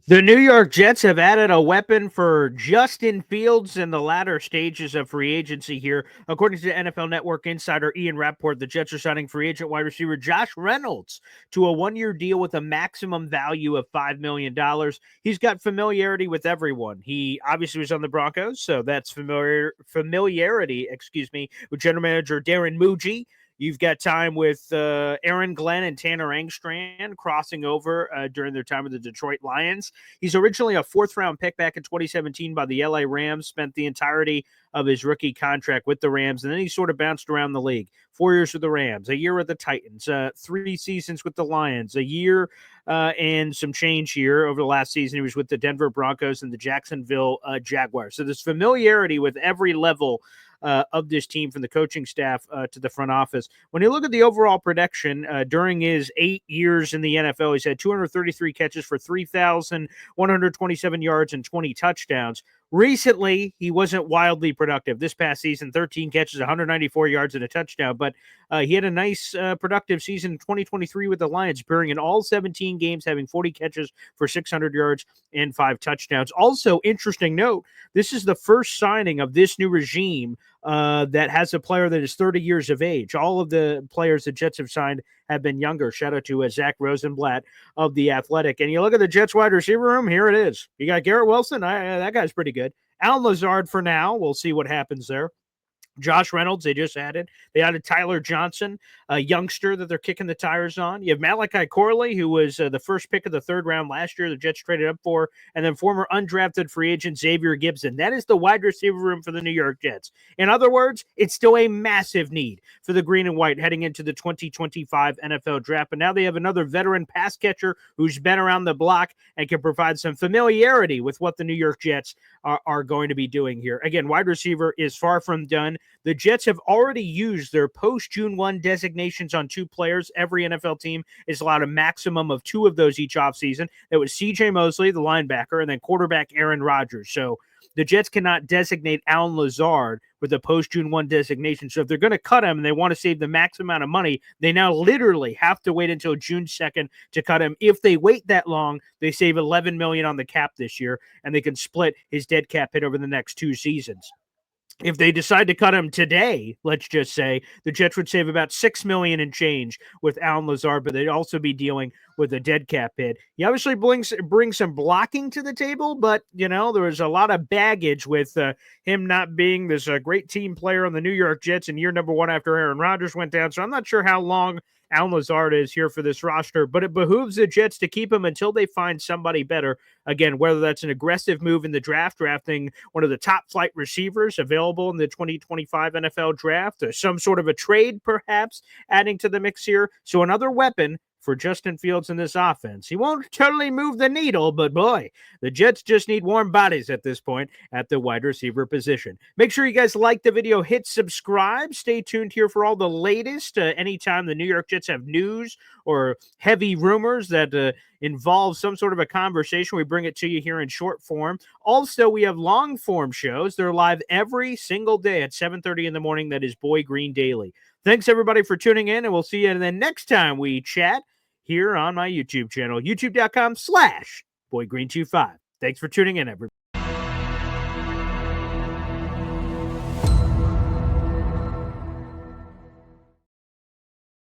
The New York Jets have added a weapon for Justin Fields in the latter stages of free agency here. According to NFL Network insider Ian Rapport, the Jets are signing free agent wide receiver Josh Reynolds to a one-year deal with a maximum value of $5 million. He's got familiarity with everyone. He obviously was on the Broncos, so that's familiarity, with general manager Darren Muji. You've got time with Aaron Glenn and Tanner Engstrand crossing over during their time with the Detroit Lions. He's originally a fourth-round pick back in 2017 by the LA Rams, spent the entirety of his rookie contract with the Rams, and then he sort of bounced around the league. 4 years with the Rams, a year with the Titans, 3 seasons with the Lions, a year and some change here over the last season. He was with the Denver Broncos and the Jacksonville Jaguars. So there's familiarity with every level of this team, from the coaching staff to the front office. When you look at the overall production during his 8 years in the NFL, he's had 233 catches for 3,127 yards and 20 touchdowns. Recently, he wasn't wildly productive. This past season, 13 catches, 194 yards, and a touchdown. But he had a nice productive season in 2023 with the Lions, appearing in all 17 games, having 40 catches for 600 yards and 5 touchdowns. Also, interesting note, this is the first signing of this new regime that has a player that is 30 years of age. All of the players the Jets have signed have been younger. Shout out to Zach Rosenblatt of The Athletic. And you look at the Jets wide receiver room, here it is. You got Garrett Wilson. That guy's pretty good. Alan Lazard for now. We'll see what happens there. Josh Reynolds, they just added. They added Tyler Johnson, a youngster that they're kicking the tires on. You have Malachi Corley, who was the first pick of the third round last year, the Jets traded up for, and then former undrafted free agent Xavier Gibson. That is the wide receiver room for the New York Jets. In other words, it's still a massive need for the green and white heading into the 2025 NFL draft. But now they have another veteran pass catcher who's been around the block and can provide some familiarity with what the New York Jets are going to be doing here. Again, wide receiver is far from done. The Jets have already used their post-June 1 designations on 2 players. Every NFL team is allowed a maximum of 2 of those each offseason. That was C.J. Mosley, the linebacker, and then quarterback Aaron Rodgers. So the Jets cannot designate Alan Lazard with a post-June 1 designation. So if they're going to cut him and they want to save the max amount of money, they now literally have to wait until June 2nd to cut him. If they wait that long, they save $11 million on the cap this year, and they can split his dead cap hit over the next 2 seasons. If they decide to cut him today, let's just say, the Jets would save about $6 million in change with Alan Lazard, but they'd also be dealing with a dead cap hit. He obviously brings some blocking to the table, but there was a lot of baggage with him not being this great team player on the New York Jets in year number 1 after Aaron Rodgers went down. So I'm not sure how long Alan Lazard is here for this roster, but it behooves the Jets to keep him until they find somebody better. Again, whether that's an aggressive move in the draft, drafting one of the top flight receivers available in the 2025 NFL draft, or some sort of a trade, perhaps, adding to the mix here. So another weapon for Justin Fields in this offense. He won't totally move the needle, but boy, the Jets just need warm bodies at this point at the wide receiver position. Make sure you guys like the video, hit subscribe, stay tuned here for all the latest. Anytime the New York Jets have news or heavy rumors that involve some sort of a conversation, we bring it to you here in short form. Also, we have long form shows. They're live every single day at 7:30 in the morning. That is Boy Green Daily. Thanks, everybody, for tuning in, and we'll see you the next time we chat here on my YouTube channel, youtube.com/BoyGreen25. Thanks for tuning in, everybody.